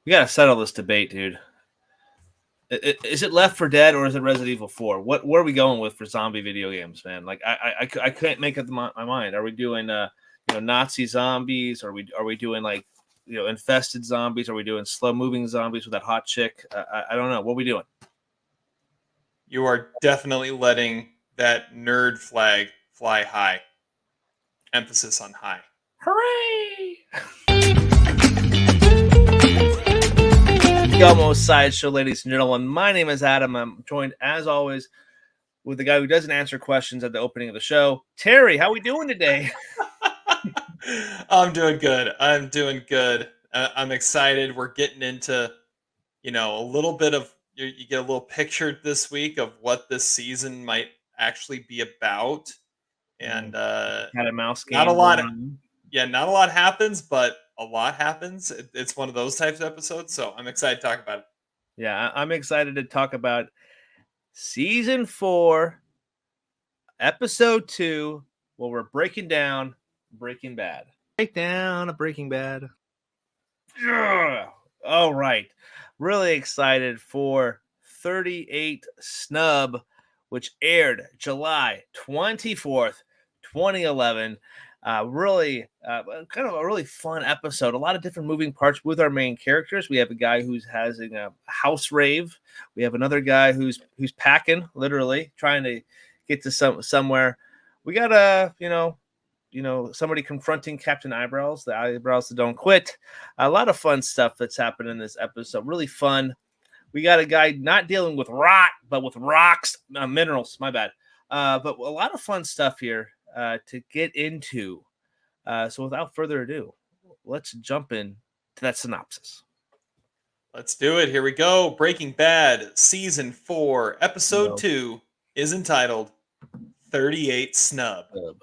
We got to settle this debate, dude. Is it Left 4 Dead or is it Resident Evil 4? Where are we going with for zombie video games, man? Like I couldn't make up my mind. Are we doing Nazi zombies? Are we doing like infested zombies? Are we doing slow moving zombies with that hot chick? I don't know. What are we doing? You are definitely letting that nerd flag fly high. Emphasis on high. Hooray! Almost Sideshow, ladies and gentlemen. My name is Adam. I'm joined, as always, with the guy who doesn't answer questions at the opening of the show. Terry, how we doing today? I'm doing good. I'm excited. We're getting into, a little bit of you get a little picture this week of what this season might actually be about, and Cat and mouse game. not a lot. Not a lot happens, but a lot happens. It's one of those types of episodes, so I'm excited to talk about it. Yeah, I'm excited to talk about season 4, episode 2. Well, we're breaking down Breaking Bad. Breakdown of Breaking Bad. All right. Really excited for 38 Snub, which aired July 24th, 2011. Really kind of a really fun episode. A lot of different moving parts with our main characters. We have a guy who's having a house rave. We have another guy who's packing, literally trying to get to somewhere. We got somebody confronting Captain Eyebrows, the eyebrows that don't quit. A lot of fun stuff that's happened in this episode. Really fun. We got a guy not dealing with rot, but with rocks, minerals. My bad. But a lot of fun stuff here to get into. So without further ado, let's jump in to that synopsis. Let's do it. Here we go. Breaking Bad, Season 4, Episode 2 is entitled 38 Snub. All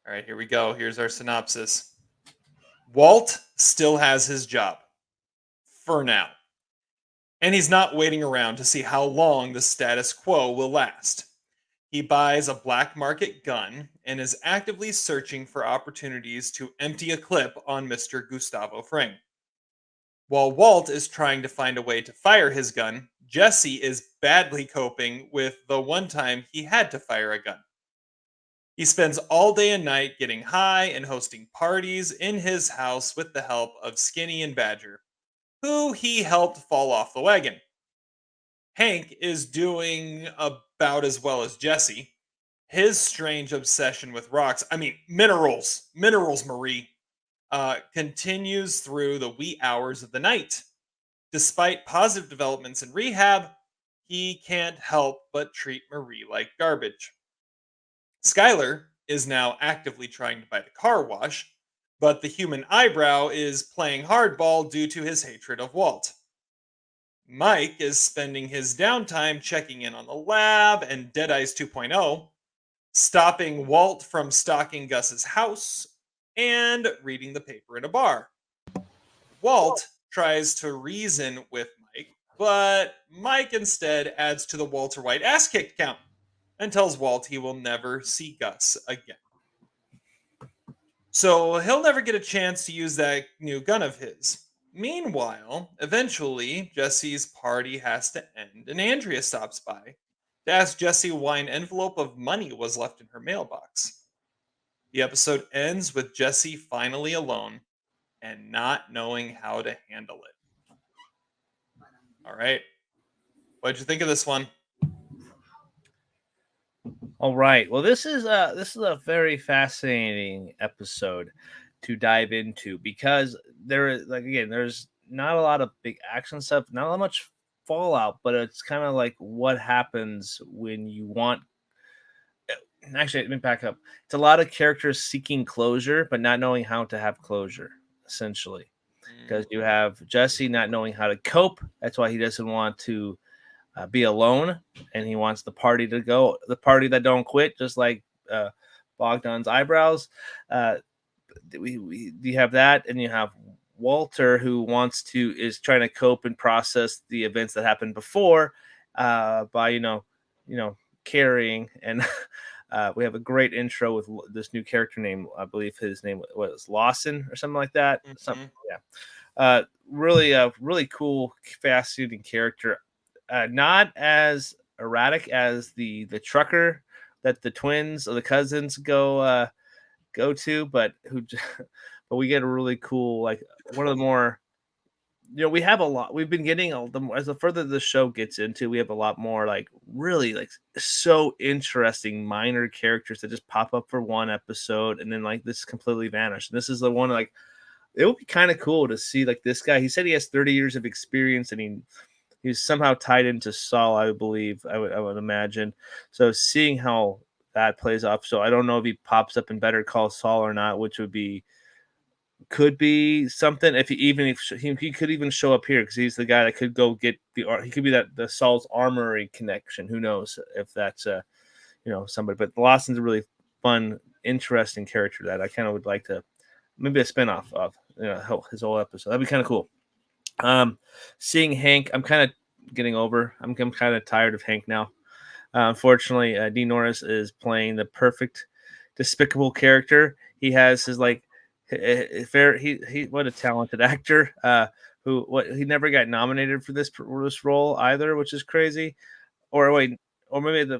right, here we go. Here's our synopsis. Walt still has his job. For now. And he's not waiting around to see how long the status quo will last. He buys a black market gun and is actively searching for opportunities to empty a clip on Mr. Gustavo Fring. While Walt is trying to find a way to fire his gun, Jesse is badly coping with the one time he had to fire a gun. He spends all day and night getting high and hosting parties in his house with the help of Skinny and Badger, who he helped fall off the wagon. Hank is doing about as well as Jesse. His strange obsession with rocks, minerals, Marie, continues through the wee hours of the night. Despite positive developments in rehab, he can't help but treat Marie like garbage. Skyler is now actively trying to buy the car wash, but the human eyebrow is playing hardball due to his hatred of Walt. Mike is spending his downtime checking in on the lab and Deadeyes 2.0, stopping Walt from stalking Gus's house, and reading the paper in a bar. Walt tries to reason with Mike, but Mike instead adds to the Walter White ass kick count and tells Walt he will never see Gus again. So he'll never get a chance to use that new gun of his. Meanwhile, eventually, Jesse's party has to end, and Andrea stops by to ask Jesse why an envelope of money was left in her mailbox. The episode ends with Jesse finally alone and not knowing how to handle it. All right. What'd you think of this one? All right. Well, this is a very fascinating episode to dive into because there's not a lot of big action stuff, not that much fallout, but it's kind of like what happens when you want. Actually, let me back up. It's a lot of characters seeking closure, but not knowing how to have closure, essentially. Because you have Jesse not knowing how to cope. That's why he doesn't want to be alone, and he wants the party to go, the party that don't quit, just like Bogdan's eyebrows. You have that, and you have Walter, who is trying to cope and process the events that happened before by carrying. And we have a great intro with this new character name. I believe his name was Lawson or something like that. Mm-hmm. really cool, fascinating character. Not as erratic as the trucker that the twins or the cousins go to, but but we get a really cool, like, one of the more, we have a lot. We've been getting as the further the show gets into, we have a lot more, like, really, like, so interesting minor characters that just pop up for one episode and then, like, this completely vanish. And this is the one, like, it would be kind of cool to see, like, this guy. He said he has 30 years of experience, and he's somehow tied into Saul, I believe. I would imagine. So seeing how that plays off. So I don't know if he pops up in Better Call Saul or not, which could be something. If he could even show up here, because he's the guy that could go get he could be the Saul's armory connection. Who knows if that's somebody. But Lawson's a really fun, interesting character that I kind of would like to, maybe a spinoff of his whole episode. That'd be kind of cool. Seeing Hank, I'm kind of getting over. I'm kind of tired of Hank now. Unfortunately, Dean Norris is playing the perfect despicable character. He has his, like, he what a talented actor. He never got nominated for this role either, which is crazy. Or wait, or maybe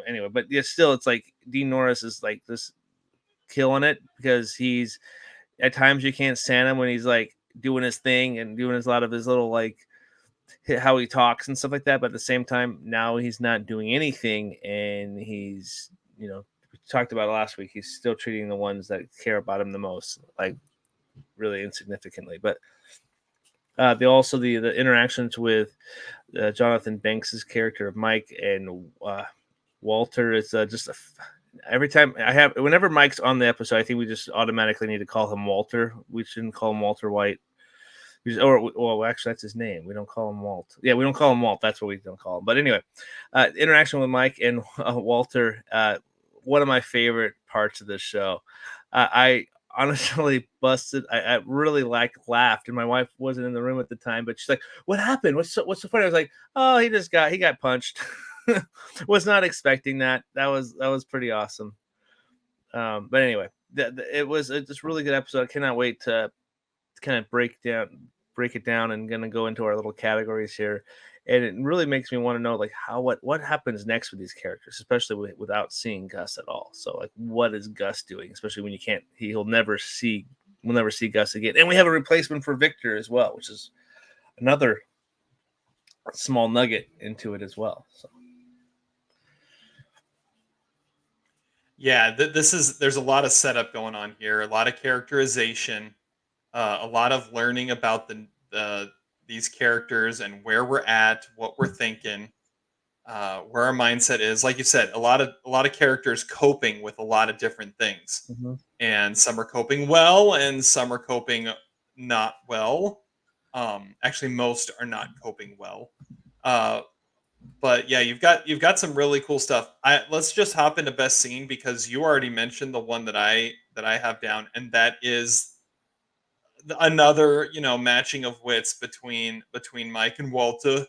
anyway. But yeah, still, it's like Dean Norris is, like, this killing it, because he's, at times you can't stand him when he's, like, doing his thing and doing a lot of his little, like, how he talks and stuff like that. But at the same time, now he's not doing anything, and he's, we talked about it last week. He's still treating the ones that care about him the most, like, really insignificantly. But the interactions with Jonathan Banks's character of Mike and Walter is just every time whenever Mike's on the episode, I think we just automatically need to call him Walter. We shouldn't call him Walter White. Well, actually, that's his name. We don't call him Walt. Yeah, we don't call him Walt. That's what we don't call him. But anyway, interaction with Mike and Walter, one of my favorite parts of this show. I honestly busted. I really laughed, and my wife wasn't in the room at the time, but she's like, "What happened? What's so funny?" I was like, "Oh, he got punched." Was not expecting that. That was pretty awesome. But anyway, it's a really good episode. I cannot wait to kind of break it down, and gonna go into our little categories here. And it really makes me want to know, like, what happens next with these characters, especially without seeing Gus at all. So, like, what is Gus doing, especially when we'll never see Gus again. And we have a replacement for Victor as well, which is another small nugget into it as well. So Yeah, there's a lot of setup going on here, a lot of characterization, a lot of learning about these characters and where we're at, what we're thinking, where our mindset is. Like you said, a lot of characters coping with a lot of different things, and some are coping well, and some are coping not well. Actually, most are not coping well. But yeah, you've got some really cool stuff. Let's just hop into best scene, because you already mentioned the one that I have down, and that is another matching of wits between Mike and Walter.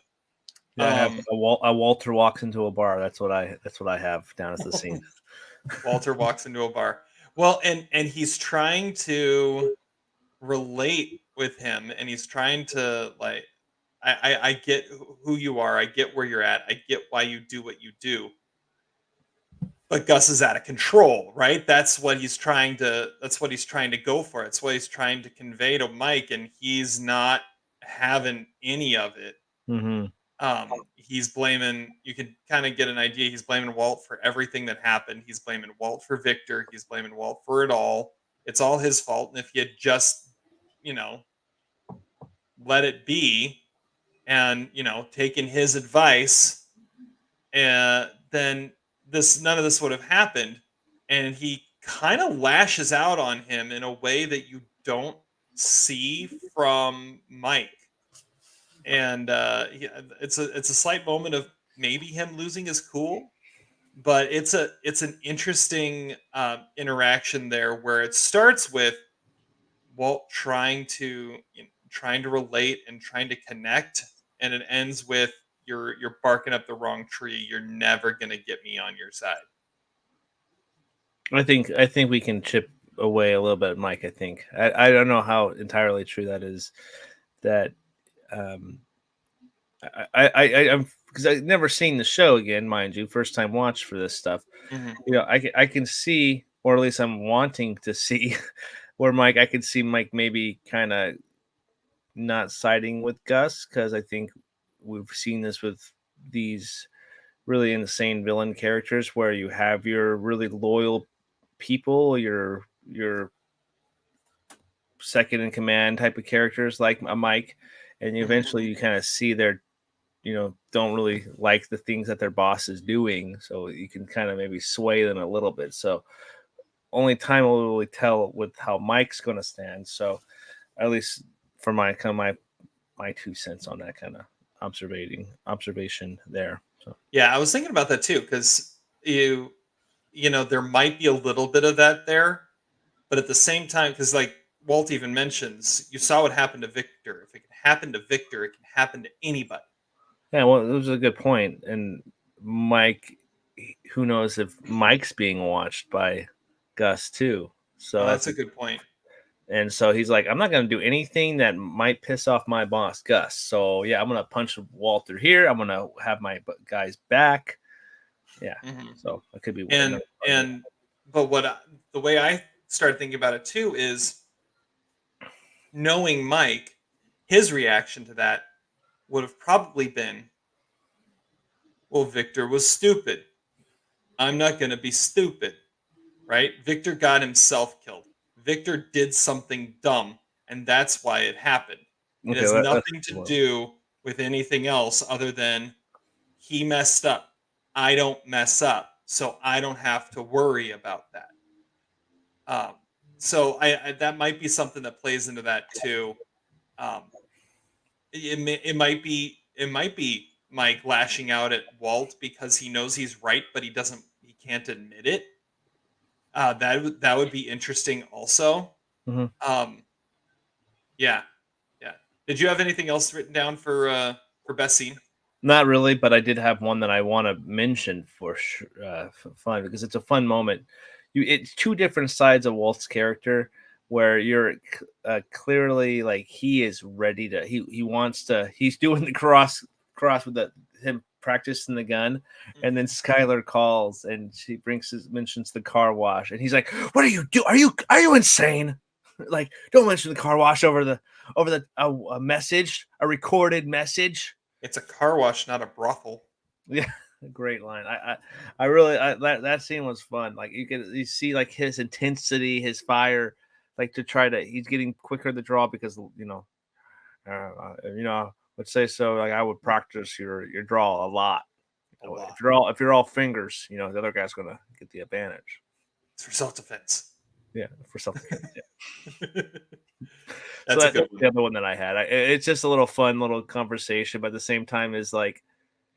yeah, I have a Walter walks into a bar. That's what I have down as the scene. Walter walks into a bar. Well, and he's trying to relate with him, and he's trying to, like, I get who you are. I get where you're at. I get why you do what you do. But Gus is out of control, right? That's what he's trying to go for. It's what he's trying to convey to Mike, and he's not having any of it. Mm-hmm. He's blaming, you can kind of get an idea. He's blaming Walt for everything that happened. He's blaming Walt for Victor. He's blaming Walt for it all. It's all his fault. And if he had just, you know, let it be, and taken his advice, then none of this would have happened. And he kind of lashes out on him in a way that you don't see from Mike. And it's a slight moment of maybe him losing his cool, but it's an interesting interaction there, where it starts with Walt trying to relate and trying to connect, and it ends with, you're barking up the wrong tree. You're never gonna get me on your side. I think we can chip away a little bit, Mike. I don't know how entirely true that is. that um, I'm because I've never seen the show again, mind you, first time watch for this stuff. Mhm. I can see, or at least I'm wanting to see, where I can see Mike maybe kind of not siding with Gus because I think we've seen this with these really insane villain characters where you have your really loyal people, your second in command type of characters like a Mike, and Mhm. eventually you kind of see their don't really like the things that their boss is doing, so you can kind of maybe sway them a little bit. So only time will really tell with how Mike's going to stand. So at least for my kind of my 2 cents on that kind of observation there. So Yeah, I was thinking about that too because you there might be a little bit of that there, but at the same time, because like Walt even mentions, you saw what happened to Victor. If it can happen to Victor, it can happen to anybody. yeah, well, it was a good point. And Mike, who knows if Mike's being watched by Gus too? So Oh, that's that's a good point. and so he's like, I'm not going to do anything that might piss off my boss, Gus. So yeah, I'm going to punch Walter here. I'm going to have my guys back. Yeah. Hmm. So it could be And another part of it. and but the way I started thinking about it too is knowing Mike, his reaction to that would have probably been, "Well, Victor was stupid. I'm not going to be stupid." Right? Victor got himself killed. Victor did something dumb, and that's why it happened. It Okay, has that's nothing to well, do with anything else other than he messed up. I don't mess up, so I don't have to worry about that. Um, so I that might be something that plays into that too. Um, it might be Mike lashing out at Walt because he knows he's right, but he can't admit it. That would be interesting also. mhm. Um, yeah, yeah. Did you have anything else written down for best scene? Not really, but I did have one that I want to mention for fun because it's a fun moment. It's two different sides of Walt's character where you're clearly like he is ready to he wants to he's doing the cross with him practicing the gun, and then Mhm. Skylar calls and she mentions the car wash, and he's like, "What are you do? Are you insane? Like, don't mention the car wash over the a message, a recorded message." It's a car wash, not a brothel. Yeah, great line. I really that scene was fun. Like you see like his intensity, his fire, like to try to he's getting quicker to draw because let's say so. Like I would practice your draw a lot. A lot. If you're all fingers, the other guy's gonna get the advantage. It's for self defense. Yeah, for self defense. Yeah. So That's a good that's one. the other one that I had. It's just a little fun little conversation, but at the same time is like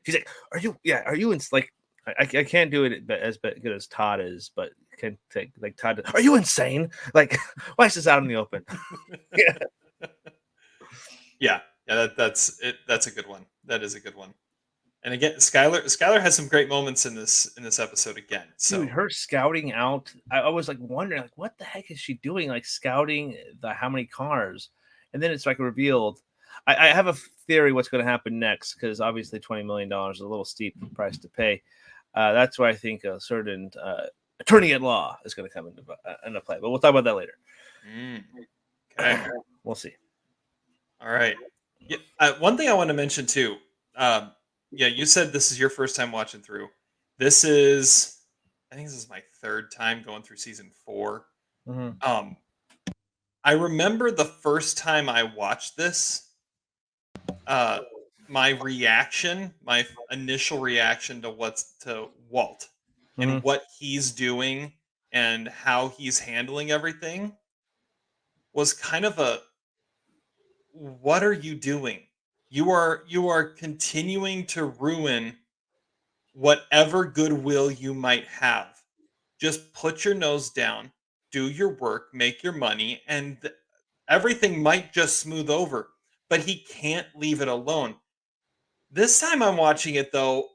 he's like, "Are you? Yeah, are you in like?" I can't do it as good as Todd is, but can take like Todd. Are you insane? Like, why is this out in the open? Yeah, Yeah, yeah. That's it. That's a good one. That is a good one. And again, Skylar has some great moments in this episode again. dude, So her scouting out. I was like wondering, like, what the heck is she doing? Like scouting the how many cars, and then it's like revealed. I have a theory what's going to happen next because obviously $20 million is a little steep price to pay. That's why I think a certain attorney at law is going to come into play. But we'll talk about that later. mm, okay, We'll see. all right. Yeah, one thing I want to mention too. Um, yeah, you said this is your first time watching through. This is, I think this is my third time going through season 4. Mhm. Um, I remember the first time I watched this, uh, my initial reaction to Walt and Mhm. what he's doing and how he's handling everything was kind of a, what are you doing? You are continuing to ruin whatever goodwill you might have. Just put your nose down, do your work, make your money, and everything might just smooth over. But he can't leave it alone. This time I'm watching it though,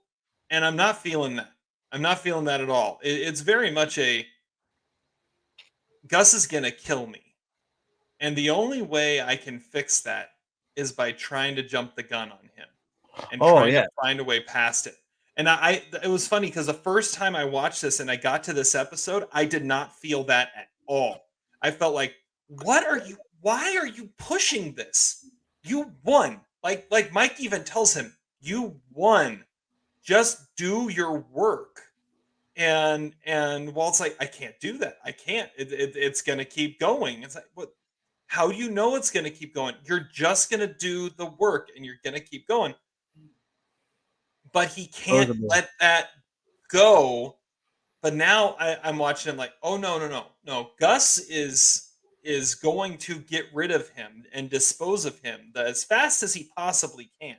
and I'm not feeling that. I'm not feeling that at all. It's very much a, Gus is gonna kill me, and the only way I can fix that is by trying to jump the gun on him and Oh trying yeah. to find a way past it. And it was funny because the first time I watched this and I got to this episode, I did not feel that at all. I felt like, why are you pushing this? You won. Like Mike even tells him, you won. Just do your work. And Walt's like, I can't do that. I can't. It's gonna keep going. It's like, what? How do you know it's gonna keep going? You're just gonna do the work and you're gonna keep going. But he can't Supposedly. let that go. But now I'm watching him like, oh no. Gus is going to get rid of him and dispose of him as fast as he possibly can.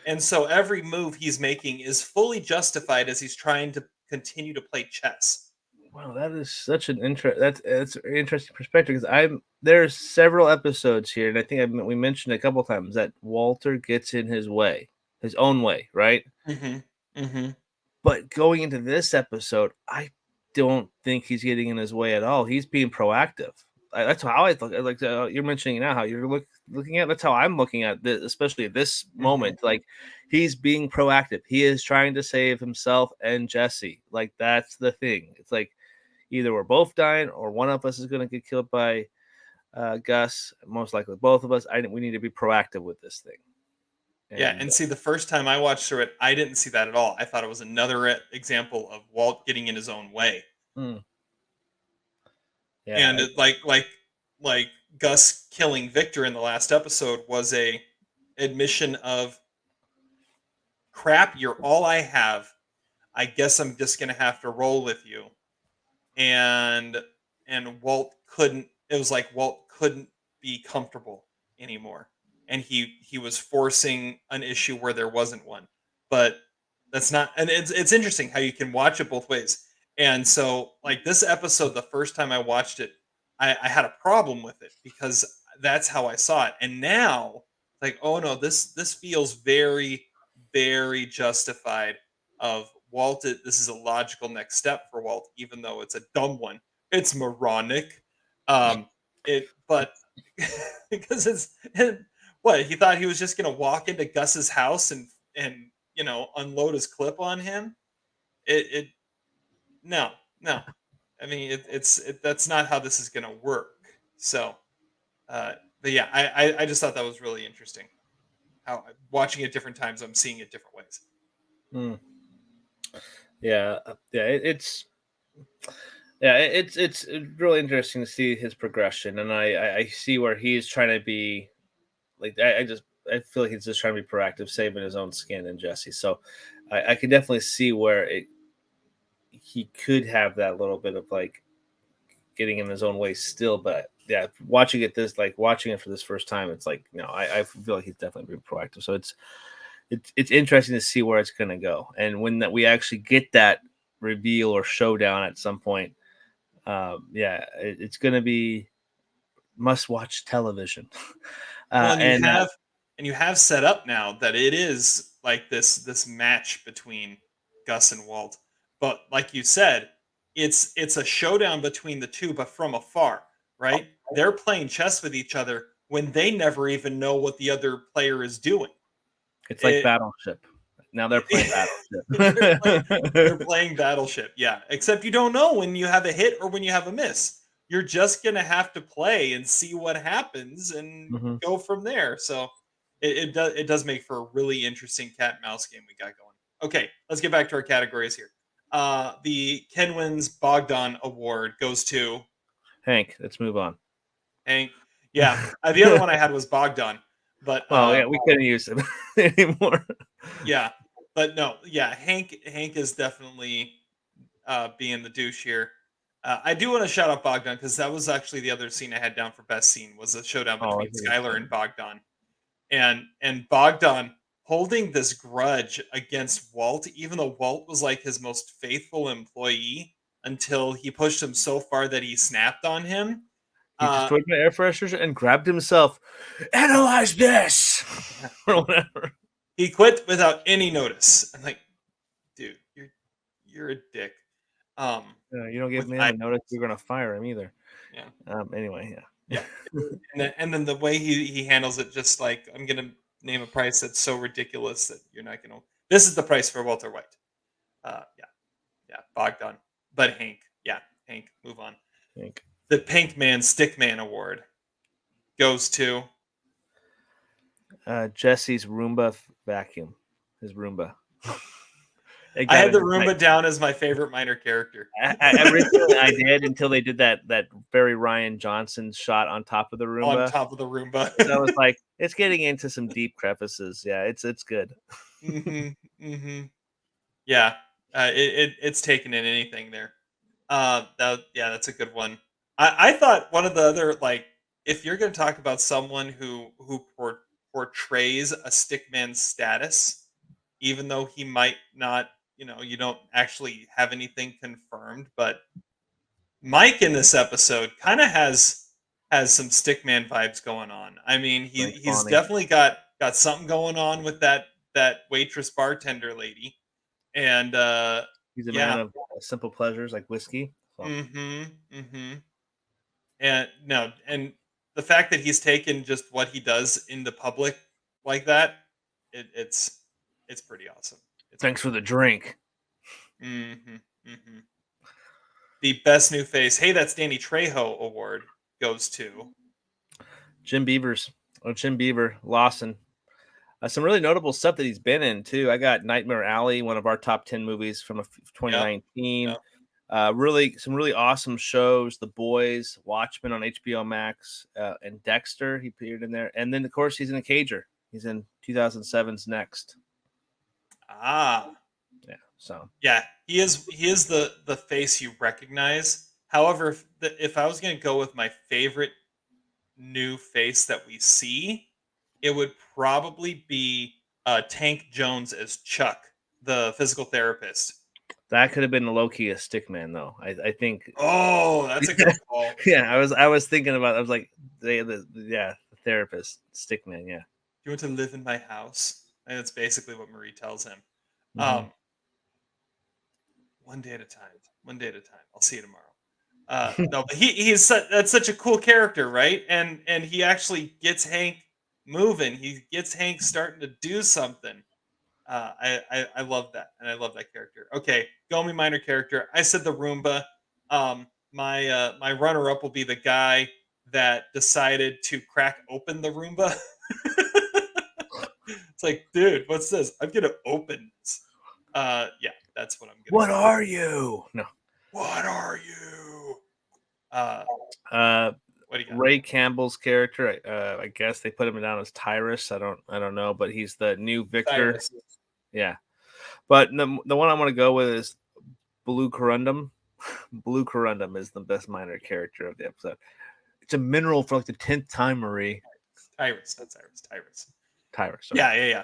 And so every move he's making is fully justified as he's trying to continue to play chess. Wow, that is such an that's an interesting perspective because there's several episodes here, and I think we mentioned a couple times that Walter gets in his way, his own way, right? Mm-hmm. Mm-hmm. But going into this episode, I don't think he's getting in his way at all. He's being proactive. That's how I look. Like you're mentioning now, how you're looking at. That's how I'm looking at this, especially at this Mm-hmm. moment. Like he's being proactive. He is trying to save himself and Jesse. Like that's the thing. It's like either we're both dying or one of us is going to get killed by Gus. Most likely, both of us. We need to be proactive with this thing. Yeah, And and see, the first time I watched through it, I didn't see that at all. I thought it was another example of Walt getting in his own way, mm, and yeah, like Gus killing Victor in the last episode was a admission of crap. You're all I have. I guess I'm just gonna have to roll with you. And Walt couldn't. It was like Walt couldn't be comfortable anymore, and he was forcing an issue where there wasn't one. But that's not. And it's interesting how you can watch it both ways. And so, like this episode, the first time I watched it, I had a problem with it because that's how I saw it. And now, like, oh no, this feels very, very justified. Of Walt, this is a logical next step for Walt, even though it's a dumb one. It's moronic. But because what he thought he was just gonna walk into Gus's house and unload his clip on him. It no no. I mean that's not how this is gonna work. So, but yeah, I just thought that was really interesting. How watching it different times, I'm seeing it different ways. mm, yeah, it's really interesting to see his progression, and I see where he's trying to be like I feel like he's just trying to be proactive, saving his own skin and Jesse. So I can definitely see where he could have that little bit of like getting in his own way still, but yeah, watching it for this first time, it's like I feel like he's definitely being proactive. So it's interesting to see where it's going to go, and when we actually get that reveal or showdown at some point, it's going to be must watch television. Well, And you have set up now that it is like this match between Gus and Walt. But like you said, it's a showdown between the two, but from afar, right? They're playing chess with each other when they never even know what the other player is doing. it's like It, Battleship. Now they're playing they're playing they're Battleship. playing Battleship, yeah. Except you don't know when you have a hit or when you have a miss. You're just gonna have to play and see what happens and Mhm. go from there. So it does make for a really interesting cat and mouse game we got going. Okay, let's get back to our categories here. The Ken Wins Bogdan Award goes to Hank, let's move on. Hank. Yeah, the other one I had was Bogdan, but Oh yeah, we couldn't use him anymore. yeah, but no, yeah, Hank is definitely being the douche here. I do want to shout out Bogdan because that was actually the other scene I had down for best scene was a showdown Oh, between that's a good Skylar and scene. Bogdan, and Bogdan holding this grudge against Walt, even though Walt was like his most faithful employee until he pushed him so far that he snapped on him. He Uh, destroyed my air fresheners and grabbed himself. Analyze this yeah, or whatever. he quit without any notice. I'm like, dude, you're a dick. Um, You don't give with him I a notice, you're gonna fire him either. yeah. Anyway, yeah. Yeah. And then the way he handles it, just like, I'm gonna name a price that's so ridiculous that you're not gonna. This is the price for Walter White. Yeah, yeah, Bogdan, but Hank, yeah, Hank. Move on. Hank. The Pinkman Stickman Award goes to. Jesse's Roomba vacuum. His Roomba. I had the Roomba down as my favorite minor character. Originally, I did until they did that very Ryan Johnson shot on top of the Roomba. On top of the Roomba. So I was like, it's getting into some deep crevices. Yeah, it's good. Yeah, it's taken in anything there. That's a good one. I thought one of the other, like, if you're going to talk about someone who portrays a stickman status, even though he might not, you don't actually have anything confirmed, but Mike in this episode kind of has some stickman vibes going on. I mean, he's definitely got something going on with that waitress bartender lady, and he's a man of simple pleasures like whiskey. So. And no, and the fact that he's taken just what he does in the public like that, it's pretty awesome. Thanks for the drink. The best new face, hey, that's Danny Trejo award goes to Jim Beaver, Lawson. Some really notable stuff that he's been in too. I got Nightmare Alley, one of our top 10 movies from 2019. Really, some really awesome shows. The Boys, Watchmen on HBO Max, and Dexter. He appeared in there, and then of course he's in a Cager. He's in 2007's Next. Yeah. So yeah, he is the face you recognize. However, if I was going to go with my favorite new face that we see, it would probably be Tank Jones as Chuck, the physical therapist. That could have been low-key a stickman, though. I think. Oh, that's a good call. Yeah, I was thinking about. I was like, the therapist stickman. Yeah. You want to live in my house, and that's basically what Marie tells him. One day at a time. One day at a time. I'll see you tomorrow. No, but that's such a cool character, right? And he actually gets Hank moving. He gets Hank starting to do something. I love that, and I love that character. Okay, go me minor character. I said the Roomba. My runner up will be the guy that decided to crack open the Roomba. It's like, dude, what's this? I'm gonna open this. Yeah, that's what I'm gonna. What are you? No. What are you? What do you got? Ray Campbell's character. I guess they put him down as Tyrus. I don't know, but he's the new Victor. Tyrus. Yeah, but the one I'm going to go with is Blue Corundum. Blue Corundum is the best minor character of the episode. It's a mineral for like the 10th time, Marie. Tyrus. That's Tyrus. Tyrus. Okay. Yeah.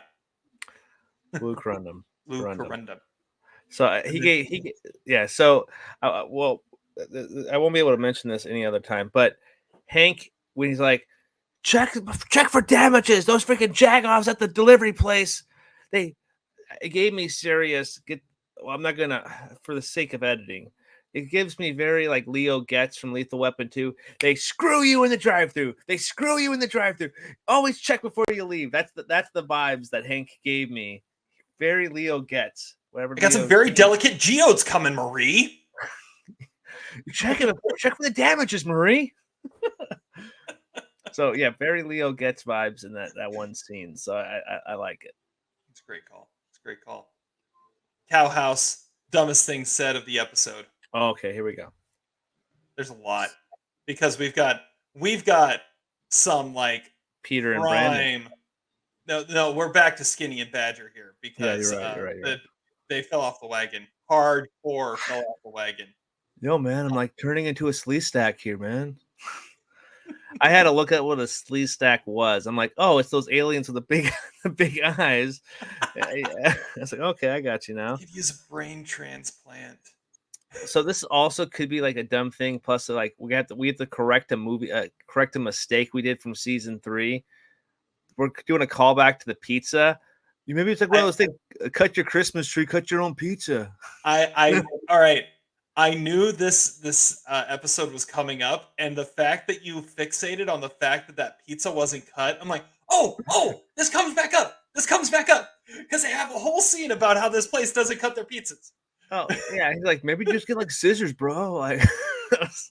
Blue Corundum. Corundum. So yeah. So well, I won't be able to mention this any other time, but Hank, when he's like, check for damages, those freaking jagoffs at the delivery place, it gave me serious. I'm not gonna, for the sake of editing, it gives me very like Leo Getz from Lethal Weapon 2. They screw you in the drive-thru. Always check before you leave. That's the vibes that Hank gave me. Very Leo Getz. Whatever. I got some very delicate geodes coming, Marie. Check for the damages, Marie. So yeah, very Leo Getz vibes in that one scene. So I like it. It's a great call. Cowhouse, dumbest thing said of the episode. Oh, okay, here we go. There's a lot because we've got some like Peter and Brandon. No, we're back to Skinny and Badger here because you're right. They fell off the wagon. Hardcore fell off the wagon. Yo, man, I'm like turning into a slee stack here, man. I had to look at what a slee stack was. I'm like, oh, it's those aliens with the big eyes. I was like, okay, I got you now. You could use a brain transplant. So this also could be like a dumb thing. Plus, like we have to correct a mistake we did from season 3. We're doing a callback to the pizza. Maybe it's like one of those things. Cut your Christmas tree, cut your own pizza. All right. I knew this episode was coming up, and the fact that you fixated on the fact that that pizza wasn't cut, I'm like, oh, this comes back up. This comes back up because they have a whole scene about how this place doesn't cut their pizzas. Oh yeah, he's like, maybe just get like scissors, bro. Like,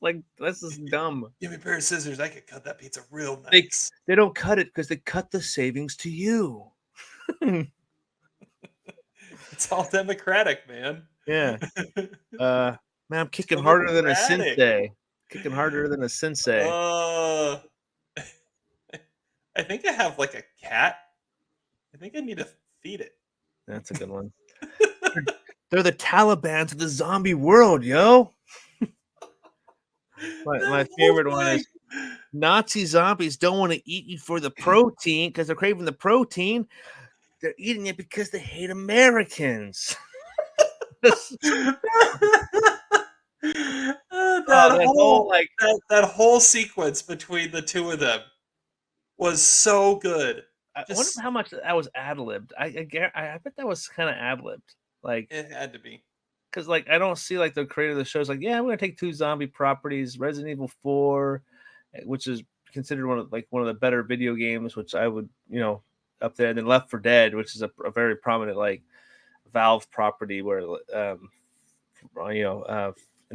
like this is dumb. Give me a pair of scissors. I could cut that pizza real They nice. they don't cut it because they cut the savings to you. It's all democratic, man. Yeah. Man, I'm kicking harder than a Democratic. sensei. Kicking harder than a sensei. Uh, I think I have like a cat. I think I need to feed it. That's a good one. They're the Taliban of the zombie world, yo. My favorite one is Nazi zombies don't want to eat you for the protein because they're craving the protein. They're eating it because they hate Americans. That whole sequence between the two of them was so good. I wonder how much that was ad-libbed. I bet that was kind of ad-libbed. Like, it had to be. Because like I don't see like the creator of the show's like, yeah, we're gonna take 2 zombie properties, Resident Evil 4, which is considered one of the better video games, which I would, up there, and then Left 4 Dead, which is a very prominent like Valve property where in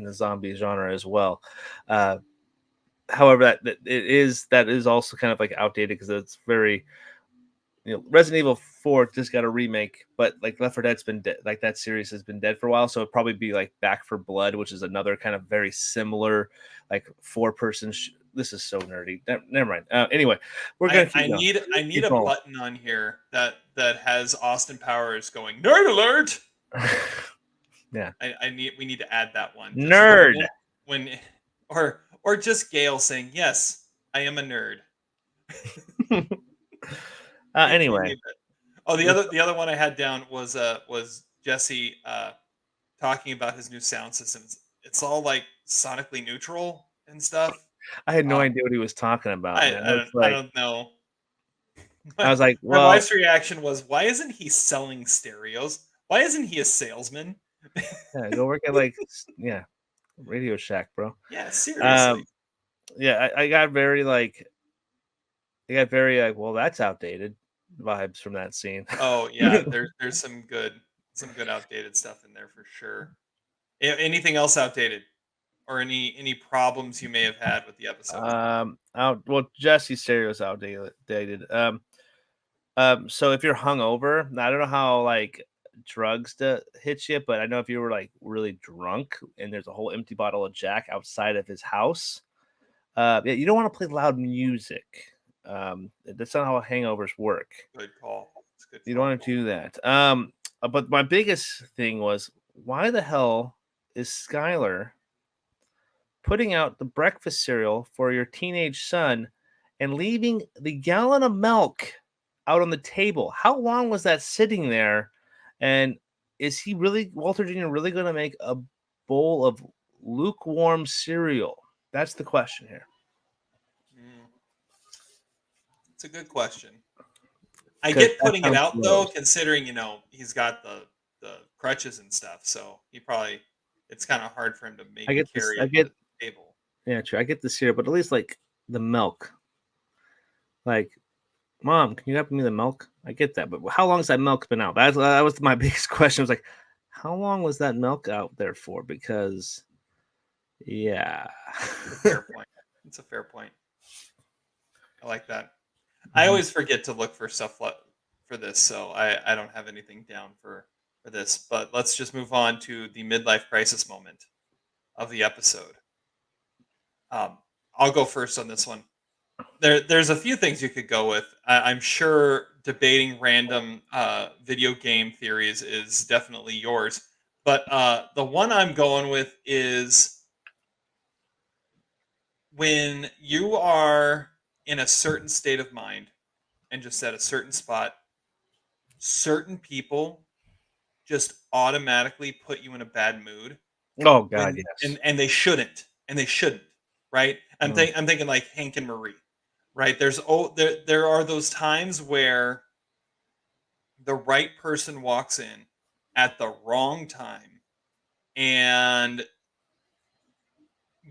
the zombie genre as well. However, that is also kind of like outdated because it's very, Resident Evil 4 just got a remake, but like Left 4 Dead's been dead, like that series has been dead for a while, so it'd probably be like Back 4 Blood, which is another kind of very similar like 4-person. This is so nerdy. Never mind. Anyway, we're gonna. I need a button on here that has Austin Powers going nerd alert. Yeah, we need to add that one. Nerd or just Gail saying yes, I am a nerd. Anyway, the other one I had down was Jesse talking about his new sound systems. It's all like sonically neutral and stuff. I had no idea what he was talking about. I don't know. I was like, my wife's reaction was, "Why isn't he selling stereos? Why isn't he a salesman?" Yeah, go work at Radio Shack, bro. Yeah, seriously. I got very well, that's outdated vibes from that scene. Oh yeah, there's some good outdated stuff in there for sure. Anything else outdated, or any problems you may have had with the episode? Well, Jesse's stereo is outdated. So if you're hungover, I don't know how like drugs to hit you, but I know if you were like really drunk and there's a whole empty bottle of Jack outside of his house, you don't want to play loud music. That's not how hangovers work. Good call. You don't want to do that. But my biggest thing was, why the hell is Skylar putting out the breakfast cereal for your teenage son and leaving the gallon of milk out on the table? How long was that sitting there? And is he really, Walter Jr., really going to make a bowl of lukewarm cereal? That's the question here. It's a good question. I get putting it out though, considering he's got the crutches and stuff, so it's kind of hard for him to maybe carry it to the table. Yeah, true. I get the cereal, but at least like the milk. Like, Mom, can you help me the milk? I get that, but how long has that milk been out? That was my biggest question. I was like, how long was that milk out there for? Because, yeah. It's a fair point. I like that. I always forget to look for stuff for this, so I don't have anything down for this. But let's just move on to the midlife crisis moment of the episode. I'll go first on this one. There's a few things you could go with. I'm sure debating random video game theories is definitely yours. But the one I'm going with is when you are in a certain state of mind and just at a certain spot, certain people just automatically put you in a bad mood. Oh God, yes. And they shouldn't. Right? I'm thinking like Hank and Marie. Right? There are those times where the right person walks in at the wrong time and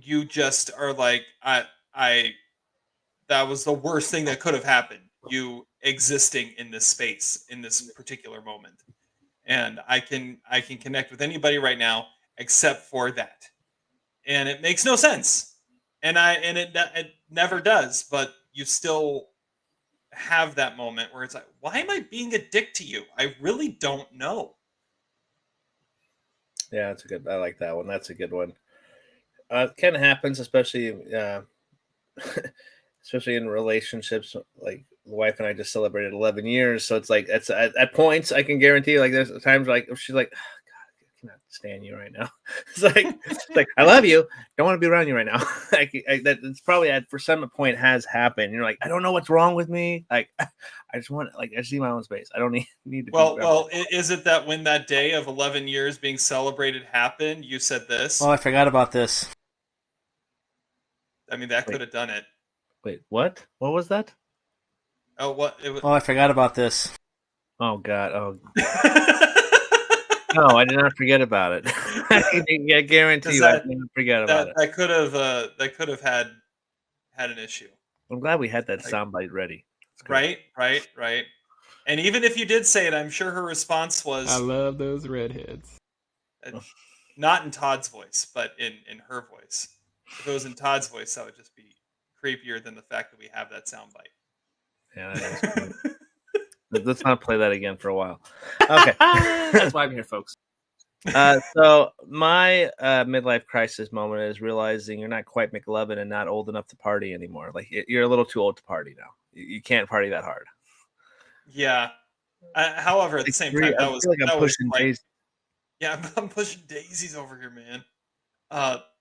you just are like, I that was the worst thing that could have happened. You existing in this space in this particular moment, and I can connect with anybody right now except for that, and it makes no sense, and it never does. But you still have that moment where it's like, why am I being a dick to you? I really don't know. Yeah, that's a good. I like that one. That's a good one. It kind of happens, especially especially in relationships. Like the wife and I just celebrated 11 years, so it's like at points I can guarantee. Like there's times like she's like, oh, God, I cannot stand you right now. It's like I love you, don't want to be around you right now. That it's probably at for some point has happened. You're like, I don't know what's wrong with me. Like I just want I just need my own space. I don't need to be. Is it that when that day of 11 years being celebrated happened, you said Oh, this? I forgot about this. I mean, that Wait, could have done it. wait, what? What was that? Oh, what? It was. Oh, I forgot about this. Oh God! Oh no, I did not forget about it. I guarantee Because you, I did not forget about that it. that could have had an issue. I'm glad we had that Like, soundbite ready. It's great. right. And even if you did say it, I'm sure her response was I love those redheads. uh, not in Todd's voice, but in her voice. If it was in Todd's voice, that would just be creepier than the fact that we have that soundbite. Yeah, that is great. Let's not play that again for a while. Okay. That's why I'm here, folks. So my midlife crisis moment is realizing you're not quite McLovin and not old enough to party anymore. Like you're a little too old to party now. You can't party that hard. Yeah. However, at the same time, I feel like I'm that was pushing quite. days. Yeah, I'm pushing daisies over here, man.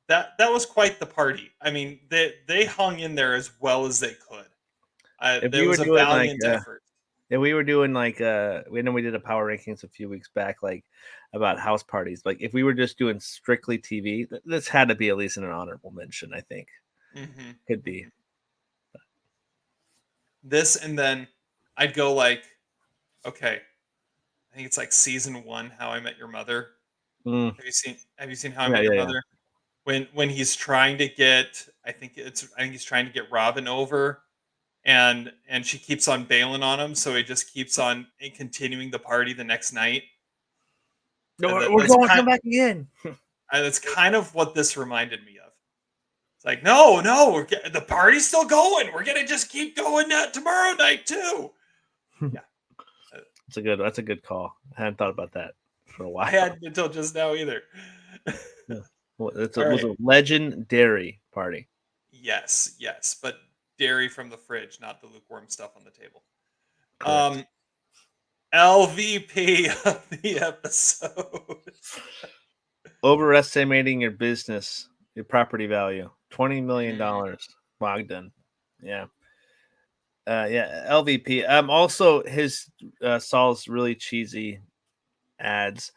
That was quite the party. I mean, they hung in there as well as they could. If There we were was a doing like valiant effort. if we were doing like we know we did a power rankings a few weeks back, like about house parties. Like if we were just doing strictly TV, this had to be at least an honorable mention. I think Mm-hmm. could be. This, and then I'd go like, okay, I think it's like season 1, How I Met Your Mother. Mm, Have you seen How I yeah, Met yeah, Your yeah. Mother? When he's trying to get, I think he's trying to get Robin over, and she keeps on bailing on him, so he just keeps on continuing the party the next night. No, And we're going to come back again. that's kind of what this reminded me of. It's like, no, the party's still going. We're gonna just keep going tomorrow night too. Yeah, That's a good call. I hadn't thought about that for a I while. hadn't until just now either. Yeah. Well, it All was right. a legendary party. Yes, but dairy from the fridge, not the lukewarm stuff on the table. Correct. LVP of the episode. Overestimating your business, your property value, $20 million. Mm. Bogdan. Yeah. Yeah, LVP. Also his Saul's really cheesy ads.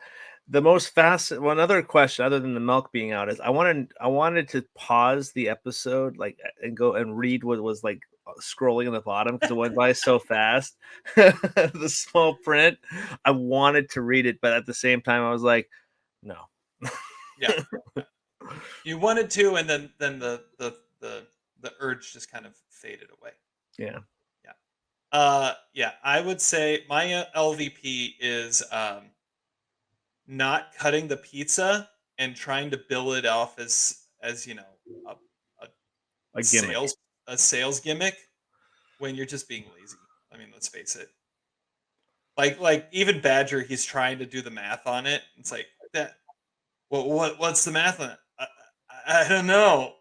The most fast one other question other than the milk being out is I wanted to pause the episode like and go and read what was like scrolling on the bottom because it went by so fast. The small print. I wanted to read it, but at the same time I was like, no. Yeah. You wanted to, and then the urge just kind of faded away. Yeah. Yeah, I would say my LVP is not cutting the pizza and trying to bill it off as a, a A gimmick. sales gimmick when you're just being lazy. I mean, let's face it. Like even Badger, he's trying to do the math on it. It's like that. What's the math on it? I don't know.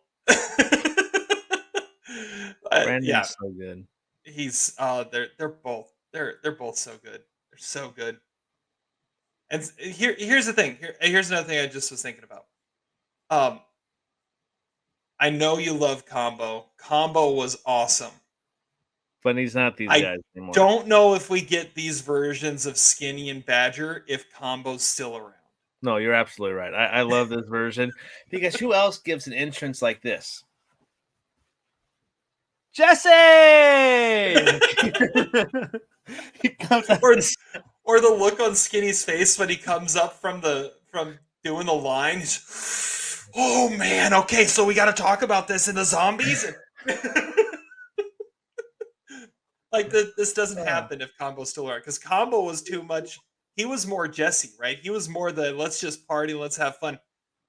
Brandon's Yeah, so good. he's they're both so good. They're so good. And here's the thing. Here's another thing I just was thinking about. I know you love Combo. Combo was awesome. But he's not these I guys anymore. don't know if we get these versions of Skinny and Badger if Combo's still around. No, you're absolutely right. I love this version because who else gives an entrance like this? Jesse! He comes out Or the look on Skinny's face when he comes up from doing the line. oh man, okay, so we got to talk about this and the zombies. Like this doesn't happen if Combo's still around, because Combo was too much. He was more Jesse, right? He was more the let's just party, let's have fun.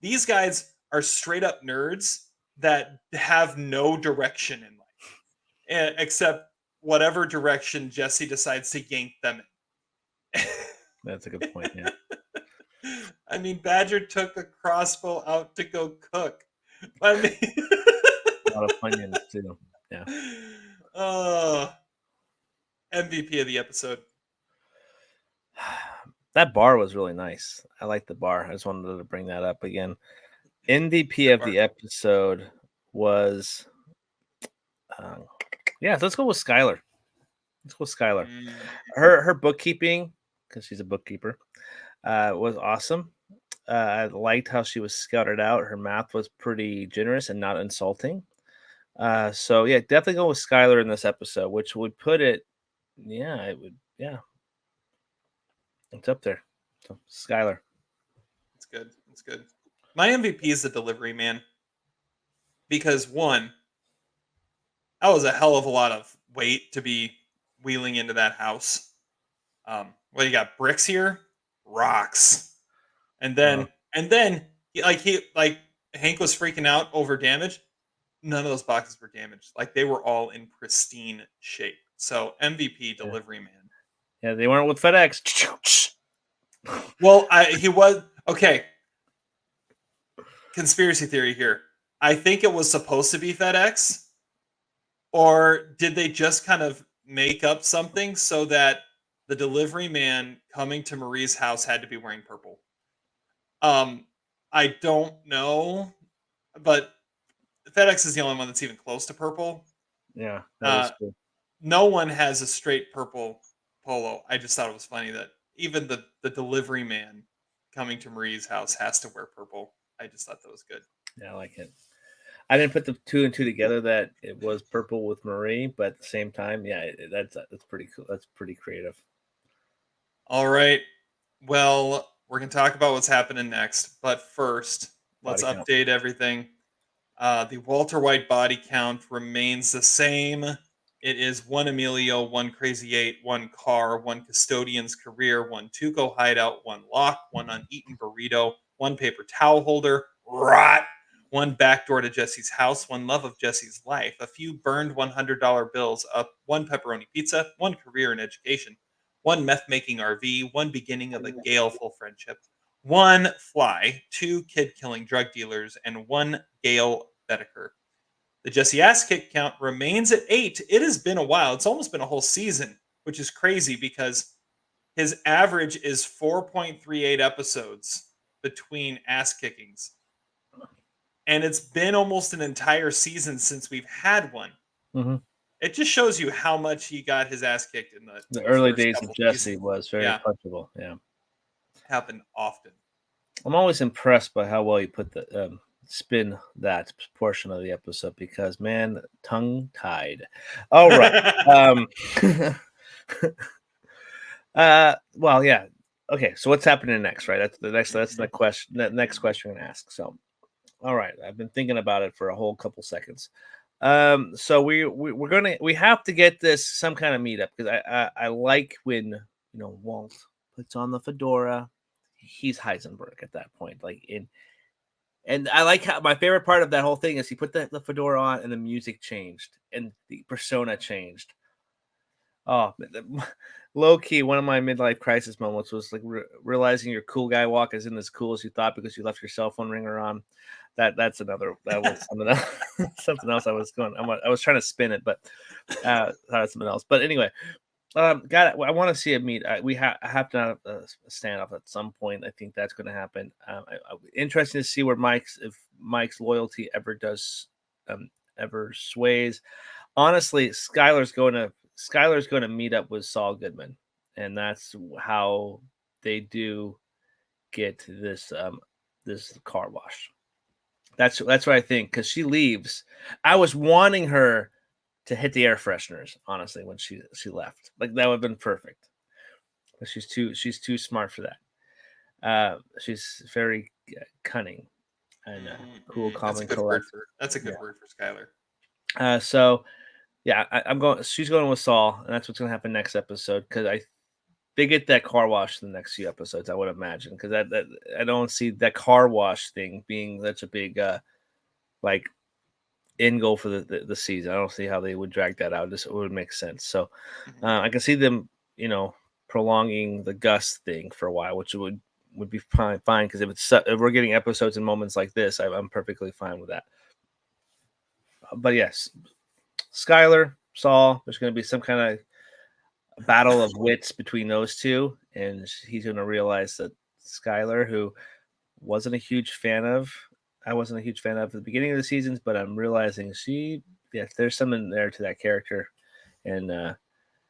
These guys are straight up nerds that have no direction in life, except whatever direction Jesse decides to yank them in. That's a good point. Yeah. I mean, Badger took a crossbow out to go cook. I mean, A lot of onions too. Yeah. MVP of the episode. That bar was really nice. I like the bar. I just wanted to bring that up again. MVP of the episode was, let's go with Skylar. Let's go with Skylar. Her bookkeeping, because she's a bookkeeper, was awesome. I liked how she was scouted out. Her math was pretty generous and not insulting. So yeah, definitely go with Skylar in this episode, which would put it, it's up there. So Skylar. It's good. It's good. My MVP is the delivery man. Because one, that was a hell of a lot of weight to be wheeling into that house. Well, you got bricks here, rocks. And then Hank was freaking out over damage. None of those boxes were damaged. Like they were all in pristine shape. So MVP delivery man. Yeah, they weren't with FedEx. Well, he was okay. Conspiracy theory here. I think it was supposed to be FedEx, or did they just kind of make up something so that the delivery man coming to Marie's house had to be wearing purple? I don't know, but FedEx is the only one that's even close to purple. Yeah, that is cool. No one has a straight purple polo. I just thought it was funny that even the delivery man coming to Marie's house has to wear purple. I just thought that was good. Yeah, I like it. I didn't put the 2 and 2 together that it was purple with Marie, but at the same time, yeah, that's pretty cool. That's pretty creative. All right. Well, we're going to talk about what's happening next. But first, let's update everything. The Walter White body count remains the same. It is 1 Emilio, 1 Crazy 8, 1 Car, 1 Custodian's Career, 1 Tuco Hideout, 1 Lock, 1 Uneaten Burrito, 1 Paper Towel Holder, Rot, 1 Backdoor to Jesse's House, 1 Love of Jesse's Life, a few burned $100 bills, 1 Pepperoni Pizza, 1 Career in Education, 1 Meth-Making RV, 1 Beginning of a Galeful Friendship, 1 Fly, 2 Kid-Killing Drug Dealers, and 1 Gail Bedecker. The Jesse Ass Kick count remains at 8. It has been a while. It's almost been a whole season, which is crazy because his average is 4.38 episodes between ass kickings. And it's been almost an entire season since we've had one. Mm-hmm. It just shows you how much he got his ass kicked in the early days of Jesse was very punchable. Yeah. Happened often. I'm always impressed by how well you put the spin that portion of the episode because, man, tongue tied. All right. Well, yeah. Okay. So what's happening next, right? That's the question. The next question I'm going to ask. So, all right. I've been thinking about it for a whole couple seconds. So we have to get this some kind of meetup because I like when Walt puts on the fedora. He's Heisenberg at that point, and I like how my favorite part of that whole thing is he put the fedora on and the music changed and the persona changed. Oh, low key, one of my midlife crisis moments was like realizing your cool guy walk isn't as cool as you thought because you left your cell phone ringer on. That was something else. I was trying to spin it, but thought it's something else. But anyway, I want to see a meet. I have to have a standoff at some point. I think that's going to happen. Interesting to see where if Mike's loyalty ever sways. Honestly, Skylar's going to meet up with Saul Goodman, and that's how they do get this car wash. That's what I think because she leaves. I was wanting her to hit the air fresheners, honestly, when she left. Like that would have been perfect. But she's too smart for that. She's very cunning. and cool, calm, That's a and good word collected. that's a good word for Skylar. So yeah, I'm going. She's going with Saul, and that's what's going to happen next episode because they get that car wash in the next few episodes. I would imagine because that I don't see that car wash thing being such a big like end goal for the season. I don't see how they would drag that out. It would make sense. So I can see them, prolonging the Gus thing for a while, which would be fine because if we're getting episodes and moments like this, I'm perfectly fine with that. But yes, Skylar, Saul, there's going to be some kind of battle of wits between those two, and he's going to realize that Skylar, who I wasn't a huge fan of at the beginning of the seasons, but I'm realizing there's something there to that character, and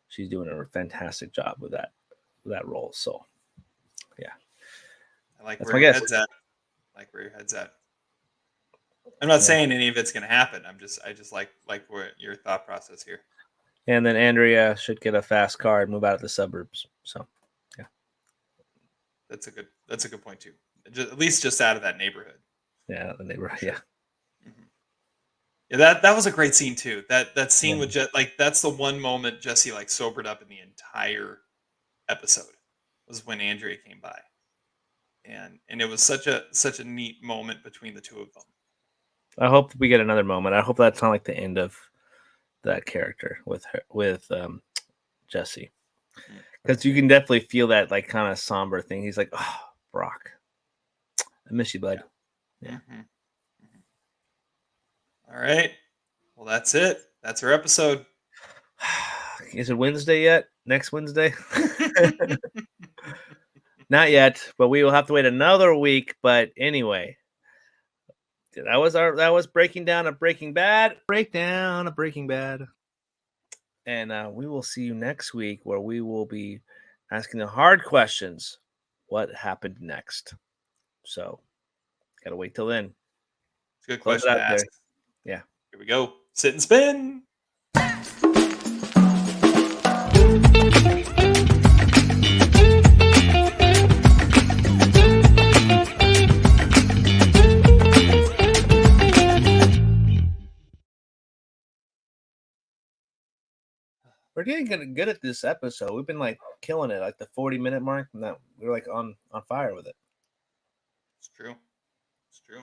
she's doing a fantastic job with that role. So, yeah, I like that's where my your guess. head's at. I like where your head's at. I'm not saying any of it's going to happen. I just like what your thought process here. And then Andrea should get a fast car and move out of the suburbs. So, yeah, that's a good point too. At least just out of that neighborhood. Yeah, the neighborhood. Sure. Yeah. Mm-hmm. Yeah, that was a great scene too. That scene with that's the one moment Jesse sobered up in the entire episode was when Andrea came by, and it was such a neat moment between the two of them. I hope we get another moment. I hope that's not like the end of that character with Jesse, because you can definitely feel that kind of somber thing. He's like, "Oh, Brock, I miss you, bud." Yeah. Mm-hmm. All right. Well, that's it. That's our episode. Is it Wednesday yet? Next Wednesday? Not yet, but we will have to wait another week. But anyway, that was breaking down a Breaking Bad. Breakdown of Breaking Bad. And we will see you next week where we will be asking the hard questions. What happened next? So, gotta wait till then. It's a good Close question it to out there. ask. Yeah. Here we go. Sit and spin. We're getting good at this episode. We've been killing it, the 40-minute mark. And that we're on fire with it. It's true. It's true.